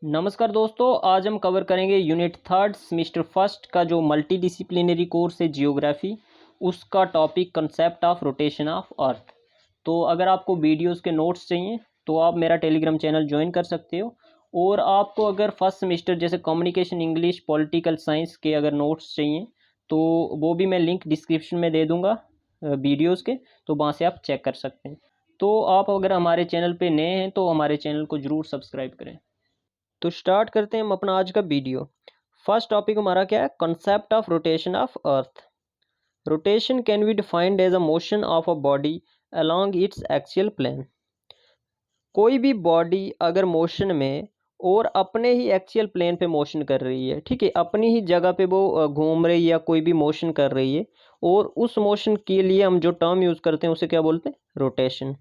नमस्कार दोस्तों, आज हम कवर करेंगे यूनिट थर्ड सेमेस्टर फर्स्ट का जो मल्टी डिसिप्लिनरी कोर्स है जियोग्राफी, उसका topic concept of rotation of अर्थ। तो अगर आपको वीडियोस के नोट्स चाहिए तो आप मेरा टेलीग्राम चैनल ज्वाइन कर सकते हो। और आपको अगर फर्स्ट सेमेस्टर जैसे कम्युनिकेशन, इंग्लिश, पॉलिटिकल साइंस के अगर नोट्स चाहिए तो वो भी मैं लिंक डिस्क्रिप्शन में दे दूँगा वीडियोज़ के, तो वहाँ से आप चेक कर सकते हैं। तो आप अगर हमारे चैनल पर नए हैं तो हमारे चैनल को ज़रूर सब्सक्राइब करें। तो स्टार्ट करते हैं हम अपना आज का वीडियो। फर्स्ट टॉपिक हमारा क्या है? Concept of rotation of earth. Rotation can be defined as a motion of a body along its axial plane. कोई भी बॉडी अगर मोशन में और अपने ही एक्सियल प्लेन पे मोशन कर रही है, ठीक है, अपनी ही जगह पे वो घूम रही है या कोई भी मोशन कर रही है, और उस मोशन के लिए हम जो टर्म यूज़ करते हैं उसे क्या बोलते हैं? Rotation.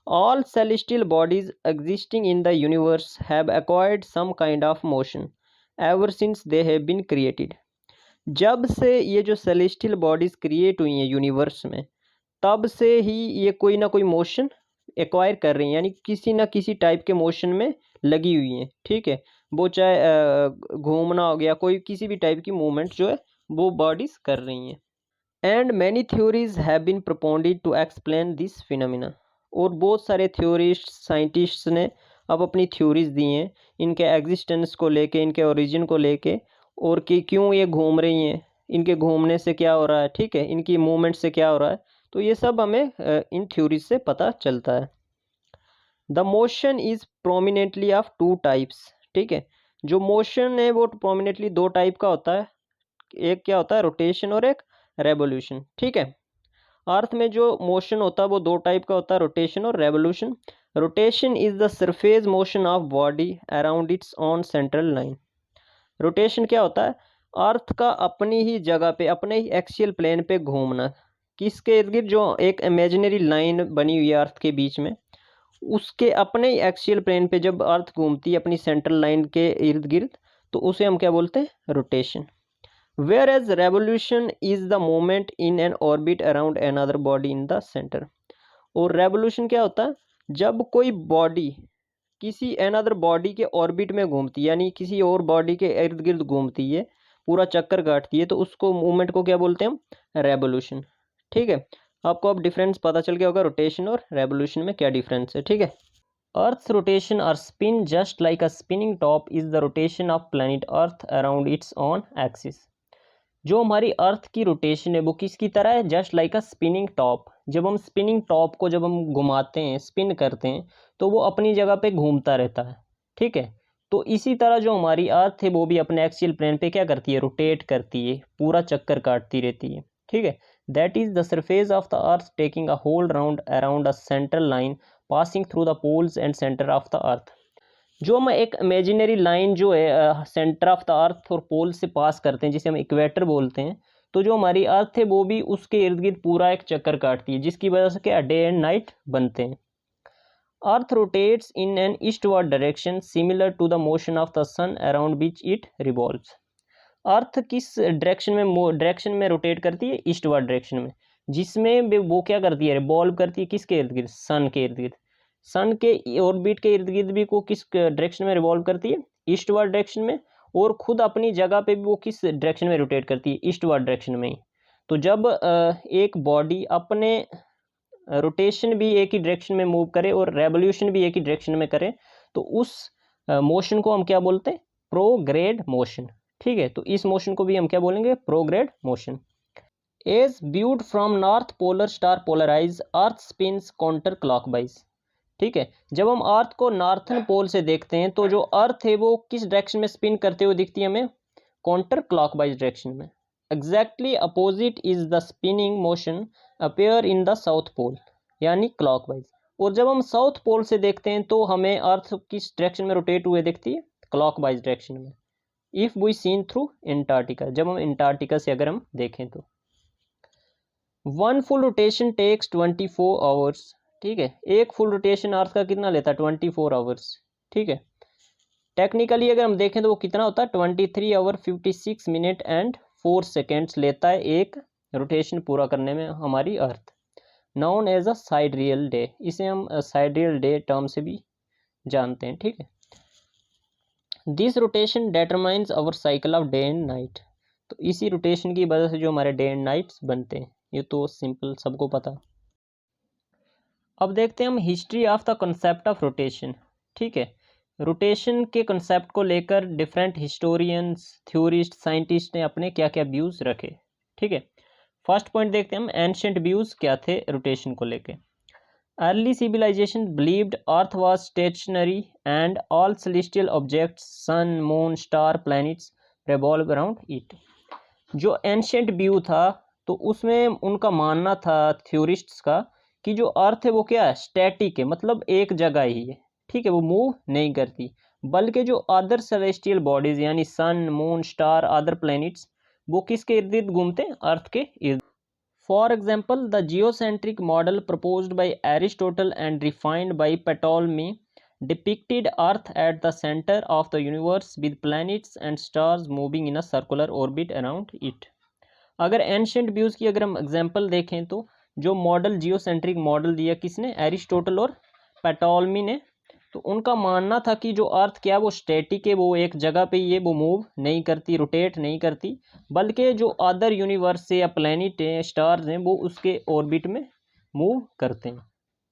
All celestial bodies existing in the universe have acquired some kind of motion ever since they have been created. जब से ये जो सेलेस्टियल बॉडीज क्रिएट हुई हैं यूनिवर्स में, तब से ही ये कोई ना कोई मोशन एक्वायर कर रही हैं, यानी किसी ना किसी टाइप के मोशन में लगी हुई हैं, ठीक है। वो चाहे घूमना हो गया, कोई किसी भी टाइप की मूवमेंट जो है वो बॉडीज कर रही हैं। And many theories have been propounded to explain this phenomena. और बहुत सारे थ्योरिस्ट साइंटिस्ट्स ने अब अपनी थ्योरीज दी हैं इनके एग्जिस्टेंस को लेके, इनके ओरिजिन को लेके, और कि क्यों ये घूम रही हैं, इनके घूमने से क्या हो रहा है, ठीक है, इनकी मूवमेंट से क्या हो रहा है। तो ये सब हमें इन थ्योरीज से पता चलता है। The motion is prominently of two types, ठीक है। जो मोशन है वो प्रोमिनेंटली दो टाइप का होता है। एक क्या होता है? रोटेशन, और एक रेवोल्यूशन, ठीक है। अर्थ में जो मोशन होता है वो दो टाइप का होता है, रोटेशन और revolution. Rotation is the surface motion of body around its on central line. Rotation क्या होता है? अर्थ का अपनी ही जगह पे, अपने ही एक्सियल प्लेन पे घूमना। किसके इर्द गिर्द? जो एक इमेजिनरी लाइन बनी हुई है अर्थ के बीच में, उसके अपने ही एक्सियल प्लेन पे जब अर्थ घूमती है अपनी सेंट्रल लाइन के इर्द गिर्द, तो उसे हम क्या बोलते हैं? Rotation. Whereas revolution is the movement in an orbit around another body in the center. और रेवोल्यूशन क्या होता है? जब कोई बॉडी किसी अनदर बॉडी के ऑर्बिट में घूमती है, यानी किसी और बॉडी के इर्द गिर्द घूमती है, पूरा चक्कर काटती है, तो उसको मूवमेंट को क्या बोलते हैं हम? रेवोल्यूशन, ठीक है। आपको अब डिफरेंस पता चल गया होगा रोटेशन और रेवोल्यूशन में क्या डिफरेंस है, ठीक है। Earth's rotation or spin, just like a spinning top, is the rotation of planet Earth around its own axis. जो हमारी अर्थ की रोटेशन है वो किसकी तरह है? जस्ट लाइक अ स्पिनिंग टॉप। जब हम स्पिनिंग टॉप को जब हम घुमाते हैं, स्पिन करते हैं, तो वो अपनी जगह पे घूमता रहता है, ठीक है। तो इसी तरह जो हमारी अर्थ है वो भी अपने एक्सियल प्लेन पे क्या करती है? रोटेट करती है, पूरा चक्कर काटती रहती है, ठीक है। That is the surface of the earth taking a whole round around a central line passing through the poles and centre of the earth. जो हम एक इमेजिनरी लाइन जो है सेंटर ऑफ द अर्थ और पोल से पास करते हैं, जिसे हम इक्वेटर बोलते हैं, तो जो हमारी अर्थ है वो भी उसके इर्द गिर्द पूरा एक चक्कर काटती है, जिसकी वजह से क्या डे एंड नाइट बनते हैं। Earth rotates in an eastward direction similar to the motion of the sun around which it revolves. Earth किस डायरेक्शन में रोटेट करती है? ईस्टवर्ड डायरेक्शन में, जिसमें वो क्या करती है? रिवॉल्व करती है किसके इर्द गिर्द? सन के इर्द गिर्द। सन के ऑर्बिट के इर्द गिर्द भी को किस डायरेक्शन में रिवॉल्व करती है? ईस्टवर्ड डायरेक्शन में। और खुद अपनी जगह पे भी वो किस डायरेक्शन में रोटेट करती है? ईस्टवर्ड डायरेक्शन में ही। तो जब एक बॉडी अपने रोटेशन भी एक ही डायरेक्शन में मूव करे और रेवोल्यूशन भी एक ही डायरेक्शन में करे, तो उस मोशन को हम क्या बोलते हैं? प्रोग्रेड मोशन, ठीक है। तो इस मोशन को भी हम क्या बोलेंगे? Prograde motion. As viewed from north polar star Polaris, Earth spins counter clockwise, ठीक है। जब हम अर्थ को नॉर्थन पोल से देखते हैं तो जो अर्थ है वो किस डायरेक्शन में स्पिन करते हुए दिखती है हमें? काउंटर क्लॉकवाइज डायरेक्शन में। Exactly opposite is the spinning motion appear in the south pole, यानी क्लॉकवाइज। और जब हम साउथ पोल से देखते हैं तो हमें अर्थ किस डायरेक्शन में रोटेट हुए दिखती है? क्लॉकवाइज डायरेक्शन में। If we seen through Antarctica, जब हम एंटार्क्टिका से अगर हम देखें तो। One full rotation takes 24 hours, ठीक है। एक फुल रोटेशन अर्थ का कितना लेता है? 24 आवर्स, ठीक है। टेक्निकली अगर हम देखें तो वो कितना होता है? 23 आवर 56 मिनट एंड 4 सेकेंड्स लेता है एक रोटेशन पूरा करने में हमारी अर्थ। नाउन एज अ साइडरियल डे, इसे हम साइडरियल डे टर्म से भी जानते हैं, ठीक है। This rotation determines our cycle of day and night. तो इसी रोटेशन की वजह से जो हमारे डे एंड नाइट्स बनते हैं, ये तो सिंपल सबको पता। अब देखते हैं हम history of the concept of rotation. ठीक है, रोटेशन के कंसेप्ट को लेकर डिफरेंट हिस्टोरियंस, थ्योरिस्ट, साइंटिस्ट ने अपने क्या क्या व्यूज़ रखे। ठीक है, फर्स्ट पॉइंट देखते हैं हम, एंशिएंट व्यूज़ क्या थे रोटेशन को लेके। Early civilization believed earth was stationary and all celestial objects, sun, moon, star, planets revolve around it. जो एंशिएंट व्यू था तो उसमें उनका मानना था थ्योरिस्ट्स का कि जो अर्थ है वो क्या है, स्टैटिक है, मतलब एक जगह ही है। ठीक है, वो मूव नहीं करती, बल्कि जो अदर सेलेस्टियल बॉडीज यानी sun, moon, star, other planets, वो किसके इर्द गिर्द घूमते हैं, अर्थ के इर्द। For example the geocentric model proposed by Aristotle and refined by Ptolemy depicted Earth at the center of the universe with planets and stars moving in a circular orbit around it। अगर ancient views की अगर हम example देखें तो जो model geocentric model दिया किसने, Aristotle और पेटोलमी ने, तो उनका मानना था कि जो अर्थ क्या वो स्टैटिक है, वो एक जगह पे ही है, वो मूव नहीं करती, रोटेट नहीं करती, बल्कि जो अदर यूनिवर्स से या प्लैनेट हैं, स्टार्स हैं, वो उसके ऑर्बिट में मूव करते हैं।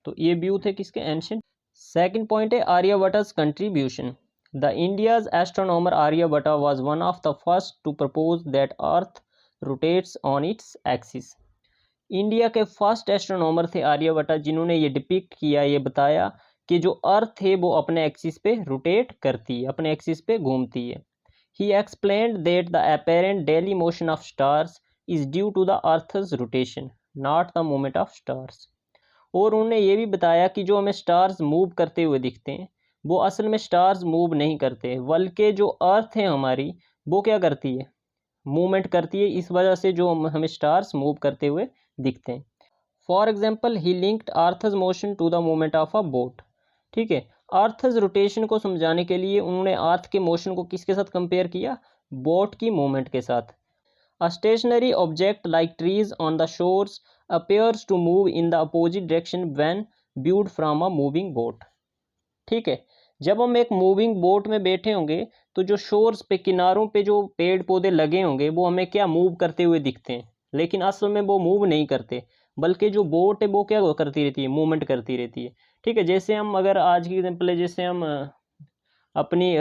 तो ये व्यू थे किसके, एंशियंट। सेकंड पॉइंट है Aryabhatta's contribution. The India's astronomer Aryabhatta was one of the first to propose that Earth rotates on its axis. India के फर्स्ट एस्ट्रोनॉमर थे आर्यभट्टा, जिन्होंने ये डिपिक्ट किया, ये बताया कि जो अर्थ है वो अपने एक्सिस पे रोटेट करती है, अपने एक्सिस पे घूमती है। He explained that the apparent daily motion of stars is due to the Earth's rotation, not the movement of stars. और उन्होंने ये भी बताया कि जो हमें स्टार्स मूव करते हुए दिखते हैं, वो असल में स्टार्स मूव नहीं करते, बल्कि जो अर्थ है हमारी, वो क्या करती है, मूवमेंट करती है। इस वजह से जो हमें स्टार्स मूव करते हुए दिखते हैं। For example he linked Earth's motion to the movement of a boat. ठीक है, अर्थ's रोटेशन को समझाने के लिए उन्होंने अर्थ के मोशन को किसके साथ कंपेयर किया, बोट की मूवमेंट के साथ। A stationary object like trees on the shores appears to move in the opposite direction when viewed from a moving boat। ठीक है, जब हम एक मूविंग बोट में बैठे होंगे तो जो शोर्स पे, किनारों पे जो पेड़ पौधे लगे होंगे, वो हमें क्या मूव करते हुए दिखते हैं, लेकिन असल में वो मूव नहीं करते, बल्कि जो बोट है वो क्या करती रहती है, मूवमेंट करती रहती है। ठीक है, जैसे हम अगर आज की एग्जाम्पल है, जैसे हम अपनी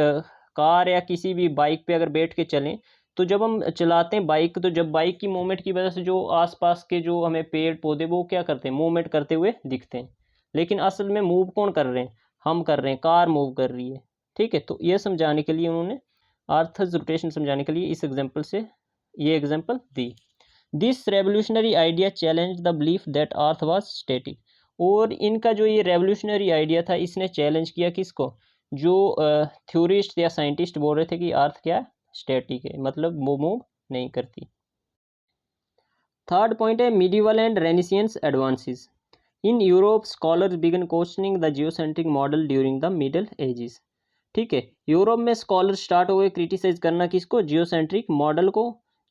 कार या किसी भी बाइक पे अगर बैठ के चलें, तो जब हम चलाते हैं बाइक, तो जब बाइक की मूवमेंट की वजह से जो आसपास के जो हमें पेड़ पौधे वो क्या करते हैं, मूवमेंट करते हुए दिखते हैं, लेकिन असल में मूव कौन कर रहे हैं, हम कर रहे हैं, कार मूव कर रही है। ठीक है, तो ये समझाने के लिए उन्होंने अर्थ's रोटेशन समझाने के लिए इस एग्जाम्पल से ये example the. This revolutionary idea challenge the belief that earth was static. और इनका जो ये रेवोल्यूशनरी आइडिया था, इसने चैलेंज किया किसको, जो थ्योरिस्ट या साइंटिस्ट बोल रहे थे कि अर्थ क्या स्टैटिक है, मतलब वो मूव नहीं करती। थर्ड पॉइंट है medieval and renaissance advances. In Europe scholars began questioning the geocentric model during the middle ages. ठीक है, यूरोप में स्कॉलर स्टार्ट हो गए क्रिटिसाइज करना किसको, जियोसेंट्रिक मॉडल को,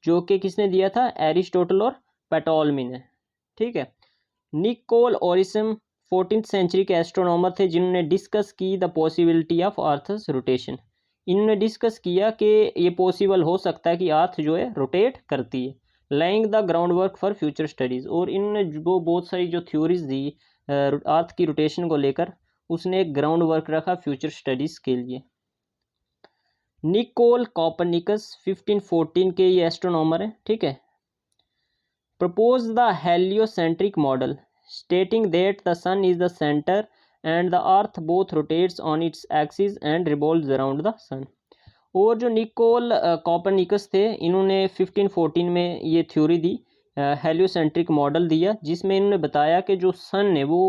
जो कि किसने दिया था, एरिस्टोटल और पेटोलमी ने। ठीक है, निकोल ओरिसम 14th सेंचुरी के एस्ट्रोनॉमर थे, जिन्होंने डिस्कस की द पॉसिबिलिटी ऑफ अर्थ's रोटेशन। इन्होंने डिस्कस किया कि ये पॉसिबल हो सकता है कि अर्थ जो है रोटेट करती है, lying the ground work for future studies. और इन्होंने वो बहुत सारी जो थ्योरीज दी अर्थ की रोटेशन को लेकर, उसने एक ग्राउंड वर्क रखा फ्यूचर स्टडीज़ के लिए। निकोल कॉपरनिकस 1514 के ये एस्ट्रोनॉमर हैं। ठीक है, propose the heliocentric model stating that the sun is the center and the earth both rotates on its axis and revolves around the sun। और जो निकोल कॉपरनिकस थे, इन्होंने 1514 में ये थ्योरी दी, हेलियोसेंट्रिक मॉडल दिया, जिसमें इन्होंने बताया कि जो सन है वो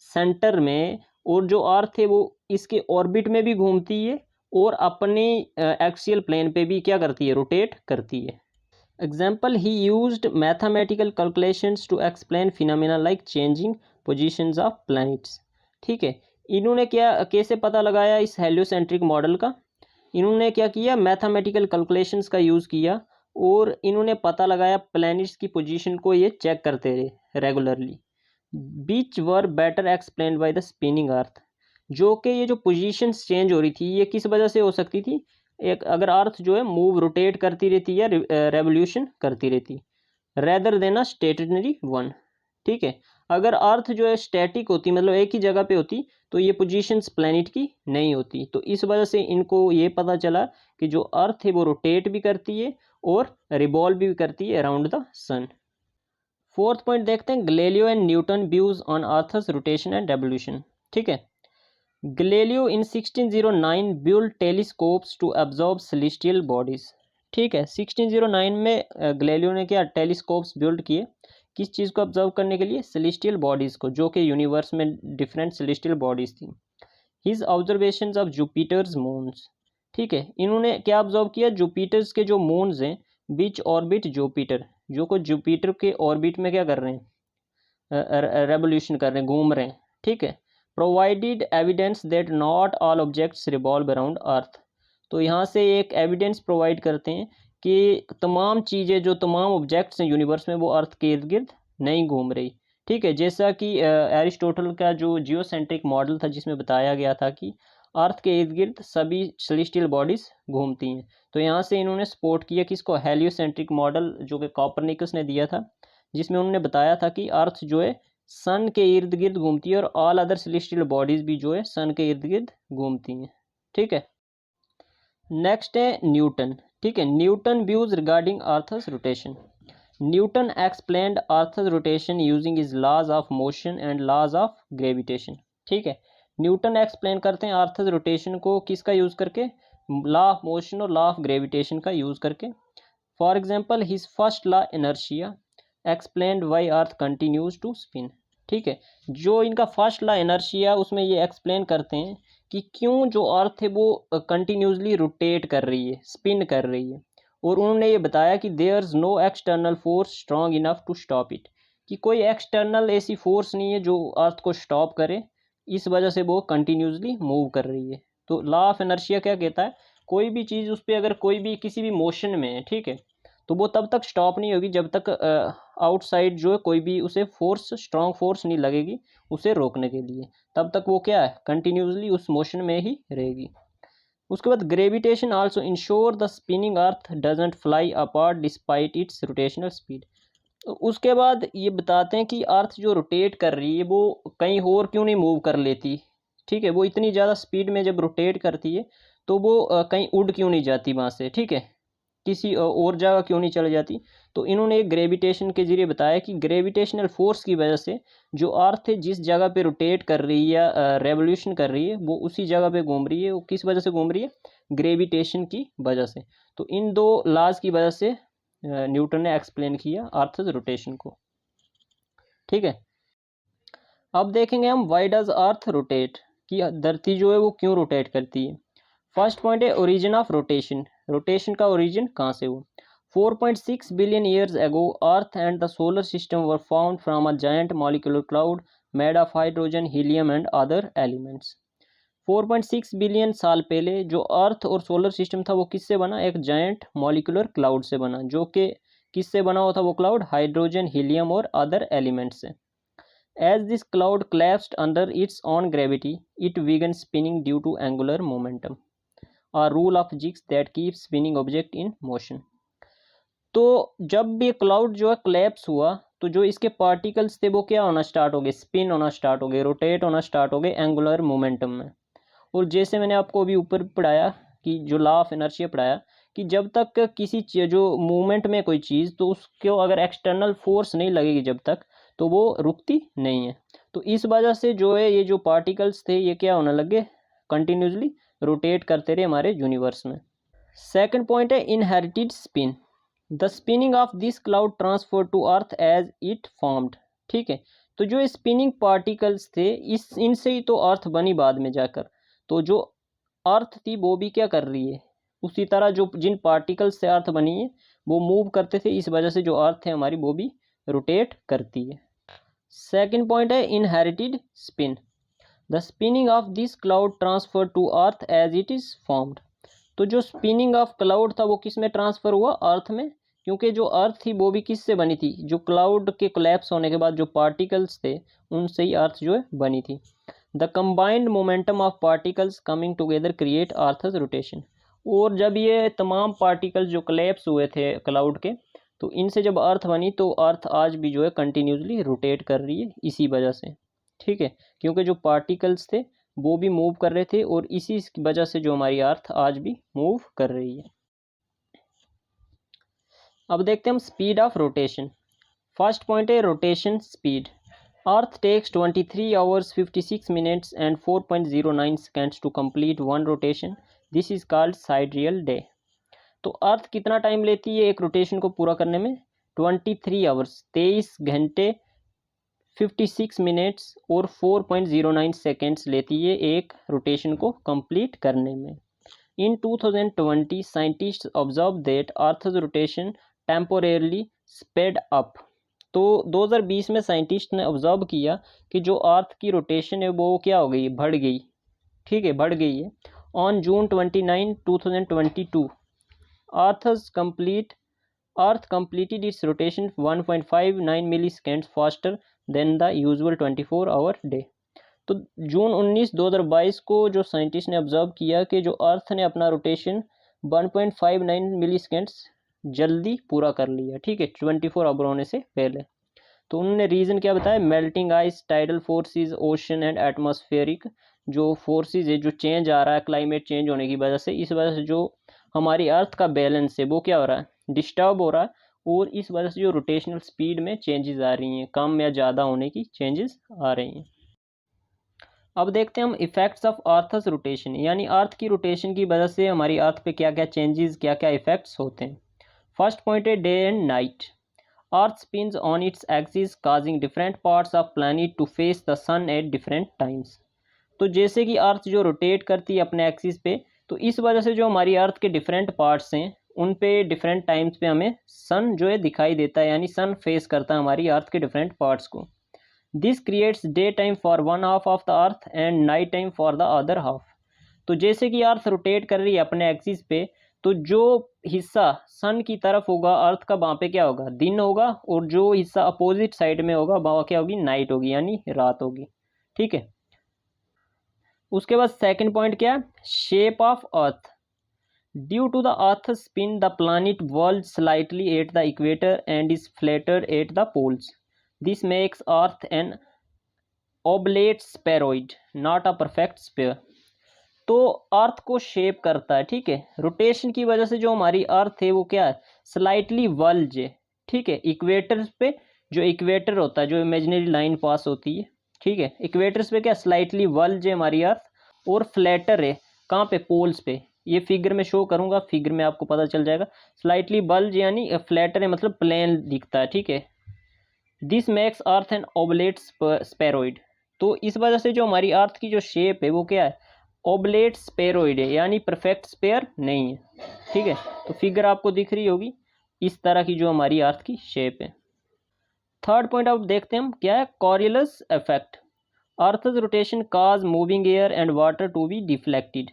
सेंटर में, और जो अर्थ है वो इसके ऑर्बिट में भी घूमती है, और अपने एक्सियल प्लेन पे भी क्या करती है, रोटेट करती है। Example, he used mathematical calculations to explain phenomena like changing positions of planets। ठीक है, इन्होंने क्या कैसे पता लगाया इस हेलियोसेंट्रिक मॉडल का, इन्होंने क्या किया, मैथमेटिकल कैलकुलेशंस का यूज़ किया, और इन्होंने पता लगाया प्लैनेट्स की पोजीशन को ये चेक करते रहे regularly, which were better explain by the spinning Earth. जो कि ये जो पोजीशंस चेंज हो रही थी ये किस वजह से हो सकती थी, एक अगर अर्थ जो है मूव रोटेट करती रहती या रेवोल्यूशन करती रहती, रेदर देन अ स्टेशनरी वन। ठीक है, अगर अर्थ जो है स्टैटिक होती मतलब एक ही जगह पे होती तो ये पोजीशंस प्लैनेट की नहीं होती। तो इस वजह से इनको ये पता चला कि जो अर्थ है वो रोटेट भी करती है और रिवॉल्व भी करती है around the sun. Fourth point देखते हैं, Galileo and Newton views on earth's rotation and revolution. ठीक है, Galileo in 1609 built telescopes to observe celestial bodies. ठीक है, 1609 में गैलीलियो ने क्या टेलीस्कोप्स बिल्ड किए, किस चीज़ को ऑब्जर्व करने के लिए, सेलेस्टियल बॉडीज़ को, जो कि यूनिवर्स में डिफरेंट सेलेस्टियल बॉडीज़ थी। His observations of Jupiter's moons. ठीक है, इन्होंने क्या ऑब्जर्व किया, जुपिटर्स के जो मून्स हैं बीच ऑर्बिट जुपिटर, जो को जुपिटर के ऑर्बिट में क्या कर रहे हैं, रेवोल्यूशन कर रहे हैं, घूम रहे हैं। ठीक है, provided evidence that not all objects revolve around Earth. तो यहाँ से एक एविडेंस प्रोवाइड करते हैं कि तमाम चीज़ें जो तमाम ऑब्जेक्ट्स हैं यूनिवर्स में वो अर्थ के इर्द गिर्द नहीं घूम रही। ठीक है, जैसा कि एरिस्टोटल का जो जियोसेंट्रिक मॉडल था जिसमें बताया गया था कि अर्थ के इर्द गिर्द सभी सेलेस्टियल बॉडीज़ घूमती हैं। तो यहाँ से इन्होंने सपोर्ट किया किसको, हेलियोसेंट्रिक मॉडल जो कि कॉपरनिकस ने दिया था, जिसमें उन्होंने बताया था कि अर्थ जो है सन के इर्द गिर्द घूमती है और ऑल अदर सेलेस्टियल बॉडीज़ भी जो है सन के इर्द गिर्द घूमती हैं। ठीक है, नेक्स्ट है न्यूटन। ठीक है, Newton views regarding Earth's rotation. Newton explained Earth's rotation using his laws of motion and laws of gravitation. ठीक है, न्यूटन एक्सप्लेन करते हैं अर्थ's रोटेशन को किसका यूज़ करके, लॉ ऑफ मोशन और लॉ ऑफ ग्रेविटेशन का यूज़ करके। For example his first law inertia explained why earth continues to spin. ठीक है, जो इनका फर्स्ट लॉ इनर्शिया उसमें ये एक्सप्लेन करते हैं कि क्यों जो अर्थ है वो कंटिन्यूसली रोटेट कर रही है, स्पिन कर रही है। और उन्होंने ये बताया कि there's no external force strong enough to stop it, कि कोई एक्सटर्नल ऐसी फोर्स नहीं है जो अर्थ को स्टॉप करे, इस वजह से वो कंटिन्यूसली मूव कर रही है। तो लॉ ऑफ इनर्शिया क्या कहता है, कोई भी चीज़ उस पर अगर कोई भी किसी भी मोशन में है, ठीक है, तो वो तब तक स्टॉप नहीं होगी जब तक आउटसाइड जो है कोई भी उसे फोर्स, स्ट्रॉन्ग फोर्स नहीं लगेगी उसे रोकने के लिए, तब तक वो क्या है कंटिन्यूसली उस मोशन में ही रहेगी। उसके बाद gravitation also ensure the spinning earth doesn't fly apart despite it's rotational speed. उसके बाद ये बताते हैं कि अर्थ जो रोटेट कर रही है वो कहीं और क्यों नहीं मूव कर लेती। ठीक है, वो इतनी ज़्यादा स्पीड में जब रोटेट करती है तो वो कहीं उड़ क्यों नहीं जाती वहाँ से, ठीक है, किसी और जगह क्यों नहीं चली जाती। तो इन्होंने एक ग्रेविटेशन के जरिए बताया कि ग्रेविटेशनल फोर्स की वजह से जो अर्थ है जिस जगह पे रोटेट कर रही है या रेवोल्यूशन कर रही है वो उसी जगह पे घूम रही है। वो किस वजह से घूम रही है, ग्रेविटेशन की वजह से। तो इन दो लॉज की वजह से न्यूटन ने एक्सप्लेन किया अर्थ रोटेशन को। ठीक है, अब देखेंगे हम वाई डज अर्थ रोटेट, कि धरती जो है वो क्यों रोटेट करती है। फर्स्ट पॉइंट है ओरिजिन ऑफ रोटेशन, रोटेशन का ओरिजिन कहाँ से हुआ। 4.6 billion years ago earth and the solar system were found from a giant molecular cloud made of hydrogen, helium and other elements. 4.6 billion साल पहले जो अर्थ और सोलर सिस्टम था वो किससे बना, एक जायंट मॉलिक्यूलर क्लाउड से बना, जो कि किससे बना हुआ था वो क्लाउड, हाइड्रोजन, हीलियम और अदर एलिमेंट्स से। As this cloud collapsed under its own gravity, it began spinning due to angular momentum, a rule of physics that keeps spinning object in motion. तो जब ये क्लाउड जो है collapse हुआ तो जो इसके पार्टिकल्स थे वो क्या होना स्टार्ट हो गए, स्पिन होना स्टार्ट हो गए, रोटेट होना स्टार्ट हो गए एंगुलर मोमेंटम में। और जैसे मैंने आपको अभी ऊपर पढ़ाया कि जो लॉ ऑफ इनर्शिया पढ़ाया कि जब तक किसी जो मूवमेंट में कोई चीज़ तो उसको अगर एक्सटर्नल फोर्स नहीं लगेगी जब तक तो वो रुकती नहीं है। तो इस वजह से जो है ये जो पार्टिकल्स थे ये क्या होने लगे, कंटिन्यूसली रोटेट करते रहे हमारे यूनिवर्स में। सेकंड पॉइंट है inherited spin, the spinning of this cloud transfer to earth as it formed. ठीक है, तो जो स्पिनिंग पार्टिकल्स थे इनसे ही तो अर्थ बनी बाद में जाकर। तो जो अर्थ थी वो भी क्या कर रही है, उसी तरह जो जिन पार्टिकल्स से अर्थ बनी है वो मूव करते थे, इस वजह से जो अर्थ है हमारी वो भी रोटेट करती है। सेकंड पॉइंट है inherited spin, the spinning of this cloud transfer to earth as it is formed. तो जो स्पिनिंग ऑफ क्लाउड था वो किस में ट्रांसफर हुआ, अर्थ में, क्योंकि जो अर्थ थी वो भी किससे बनी थी, जो क्लाउड के कोलैप्स होने के बाद जो पार्टिकल्स थे उनसे ही अर्थ जो है बनी थी। The combined momentum of particles coming together create earth's rotation. और जब ये तमाम पार्टिकल्स जो कोलैप्स हुए थे क्लाउड के, तो इनसे जब अर्थ बनी तो अर्थ आज भी जो है कंटिन्यूसली रोटेट कर रही है इसी वजह से, ठीक है, क्योंकि जो पार्टिकल्स थे वो भी मूव कर रहे थे और इसी वजह से जो हमारी अर्थ आज भी मूव कर रही है। अब देखते हैं हम speed of rotation. First point है rotation speed. Earth takes 23 hours 56 minutes and 4.09 seconds to complete one rotation, this is called sidereal day. तो अर्थ कितना टाइम लेती है एक रोटेशन को पूरा करने में? 23 आवर्स 23 घंटे 56 मिनट्स और 4.09 सेकेंड्स लेती है एक रोटेशन को कंप्लीट करने में। In 2020 scientist observe that earth's rotation temporarily sped up. तो 2020 में साइंटिस्ट ने ऑब्जर्व किया कि जो अर्थ की रोटेशन है वो क्या हो गई, बढ़ गई, ठीक है, बढ़ गई है। On June 29 2022 earth completed its rotation 1.59 milliseconds faster than the usual 24 hour day. तो जून 19 2022 को जो साइंटिस्ट ने ऑब्जर्व किया कि जो अर्थ ने अपना रोटेशन 1.59 मिली सेकेंड्स जल्दी पूरा कर लिया, ठीक है, 24 आवर होने से पहले। तो उन्होंने रीज़न क्या बताया? Melting ice, tidal forces, ocean and atmospheric जो फोर्सेस है, जो चेंज आ रहा है क्लाइमेट चेंज होने की वजह से, इस वजह से जो हमारी अर्थ का बैलेंस है वो क्या हो रहा है, डिस्टर्ब हो रहा है, और इस वजह से जो रोटेशनल स्पीड में चेंजेस आ रही हैं, कम या ज़्यादा होने की चेंजेस आ रही हैं। अब देखते हैं हम इफ़ेक्ट्स ऑफ अर्थ's रोटेशन, यानी अर्थ की रोटेशन की वजह से हमारी अर्थ पे क्या क्या चेंजेस, क्या क्या इफ़ेक्ट्स होते हैं। फर्स्ट पॉइंट है day and night. Earth spins on its axis causing different parts of planet to face the sun at different times. तो जैसे कि अर्थ जो रोटेट करती है अपने एक्सिस पे, तो इस वजह से जो हमारी अर्थ के डिफरेंट पार्ट्स हैं उन पे डिफरेंट टाइम्स पे हमें सन जो है दिखाई देता है, यानी सन फेस करता है हमारी अर्थ के डिफरेंट पार्ट्स को। This creates day time for one half of the earth and night time for the other half. तो जैसे कि अर्थ रोटेट कर रही है अपने एक्सिस पे, तो जो हिस्सा सन की तरफ होगा अर्थ का, वहाँ पे क्या होगा, दिन होगा, और जो हिस्सा अपोजिट साइड में होगा वहाँ क्या होगी, नाइट होगी, यानी रात होगी, ठीक है। उसके बाद सेकंड पॉइंट क्या है, shape of earth. Due to the earth spin the planet world slightly at the equator and is flattened at the poles, this makes earth an oblate spheroid not a perfect sphere. तो earth को shape करता है, ठीक है, rotation की वजह से जो हमारी अर्थ है वो क्या है, स्लाइटली वर्ल्ड है, ठीक है, इक्वेटर पे, जो इक्वेटर होता है, जो इमेजिनरी लाइन पास होती है, ठीक है, इक्वेटर्स पे क्या स्लाइटली वर्ल्ड है हमारी अर्थ, और फ्लैटर है कहाँ पे, पोल्स पे। ये फिगर में शो करूंगा, फिगर में आपको पता चल जाएगा। स्लाइटली बल्ज यानी फ्लैटर है, मतलब प्लेन दिखता है, ठीक है। This makes earth an oblate spheroid. तो इस वजह से जो हमारी अर्थ की जो शेप है वो क्या है, ओबलेट स्पेरोइड है, यानी परफेक्ट स्पेयर नहीं है, ठीक है। तो फिगर आपको दिख रही होगी, इस तरह की जो हमारी अर्थ की शेप है। थर्ड पॉइंट आप देखते हैं हम क्या है, Coriolis effect. Earth's rotation causes moving air and water to be deflected,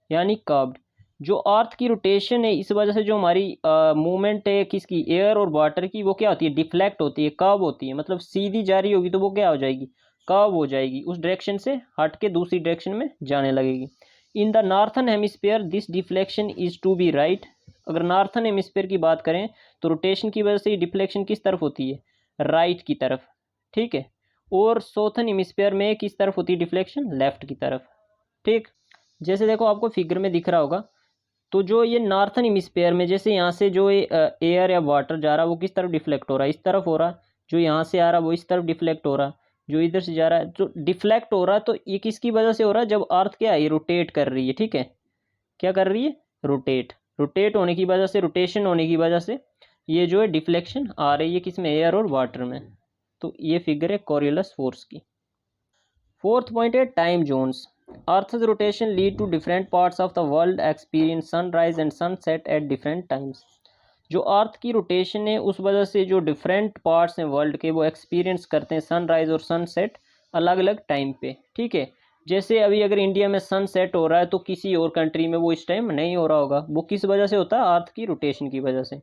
यानी कर्व्ड। जो अर्थ की रोटेशन है इस वजह से जो हमारी मूवमेंट है किसकी, एयर और वाटर की, वो क्या होती है, डिफ्लेक्ट होती है, कर्व होती है, मतलब सीधी जा रही होगी तो वो क्या हो जाएगी, कर्व हो जाएगी, उस डायरेक्शन से हट के दूसरी डायरेक्शन में जाने लगेगी। In the northern hemisphere this deflection is to be right. अगर नॉर्थन हेमिस्फीयर की बात करें तो रोटेशन की वजह से डिफ्लेक्शन किस तरफ होती है, राइट की तरफ, ठीक है। और साउथर्न हेमिस्फीयर में किस तरफ होती है डिफ्लेक्शन, लेफ्ट की तरफ, ठीक। जैसे देखो आपको फिगर में दिख रहा होगा, तो जो ये नॉर्थन हेमिस्फीयर में जैसे यहाँ से जो एयर या वाटर जा रहा है वो किस तरफ डिफ्लेक्ट हो रहा है, इस तरफ हो रहा है, जो यहाँ से आ रहा है वो इस तरफ डिफ्लेक्ट हो रहा है, जो इधर से जा रहा है जो डिफ्लेक्ट हो रहा है। तो ये किसकी वजह से हो रहा है, जब अर्थ क्या है, ये रोटेट कर रही है, ठीक है, क्या कर रही है, रोटेट होने की वजह से, रोटेशन होने की वजह से ये जो है डिफ्लेक्शन आ रही है किसमें, एयर और वाटर में। तो ये फिगर है कॉरियोलस फोर्स की। फोर्थ पॉइंट है time zones. Earth's rotation lead to different parts of the world experience sunrise and sunset at different times। जो अर्थ की रोटेशन है उस वजह से जो डिफरेंट पार्ट्स हैं वर्ल्ड के वो एक्सपीरियंस करते हैं सनराइज और सनसेट अलग अलग टाइम पे, ठीक है। जैसे अभी अगर इंडिया में सनसेट हो रहा है तो किसी और कंट्री में वो इस टाइम नहीं हो रहा होगा, वो किस वजह से होता है, अर्थ की रोटेशन की वजह से।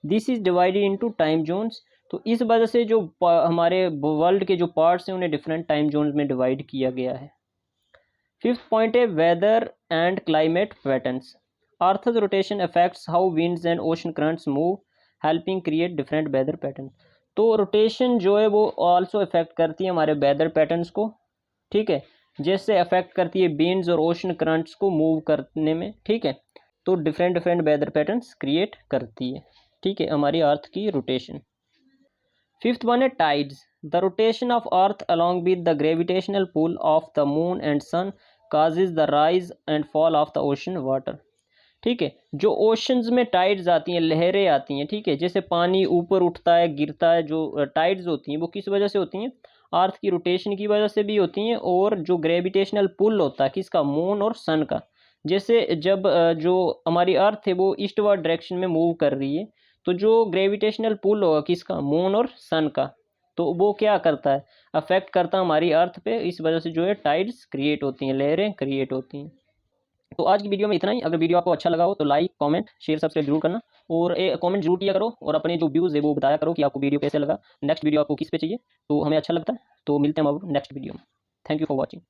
This is divided into time zones. तो इस वजह से जो हमारे वर्ल्ड के जो पार्ट्स हैं उन्हें डिफरेंट टाइम जोन्स में डिवाइड किया गया है। फिफ्थ पॉइंट है weather and climate patterns. Earth's rotation affects how winds and ocean currents move, helping create different weather pattern. तो रोटेशन जो है वो ऑल्सो अफेक्ट करती है हमारे वेदर पैटर्न्स को, ठीक है, जैसे अफेक्ट करती है विंड्स और ओशन करंट्स को मूव करने में, ठीक है। तो different different weather patterns create करती है, ठीक है, हमारी अर्थ की रोटेशन। फिफ्थ वन है tides. The rotation of earth along with the gravitational pull of the moon and sun causes the rise and fall of the ocean water. ठीक है, जो ओशंस में टाइड्स आती हैं, लहरें आती हैं, ठीक है, जैसे पानी ऊपर उठता है गिरता है, जो टाइड्स होती हैं वो किस वजह से होती हैं, अर्थ की रोटेशन की वजह से भी होती हैं, और जो ग्रेविटेशनल पुल होता है किसका, मून और सन का। जैसे जब जो हमारी अर्थ है वो ईस्टवर्ड डायरेक्शन में मूव कर रही है, तो जो ग्रेविटेशनल पुल होगा किसका, मून और सन का, तो वो क्या करता है, अफेक्ट करता है हमारी अर्थ पे, इस वजह से जो है टाइड्स क्रिएट होती हैं, लहरें क्रिएट होती हैं। तो आज की वीडियो में इतना ही। अगर वीडियो आपको अच्छा लगा हो तो लाइक कमेंट शेयर सब्सक्राइब जरूर करना, और कमेंट जरूर किया करो, और अपने जो व्यूज़ है वो बताया करो कि आपको वीडियो कैसे लगा, नेक्स्ट वीडियो आपको किस पे चाहिए, तो हमें अच्छा लगता है। तो मिलते हैं हम अब नेक्स्ट वीडियो में। Thank you for watching.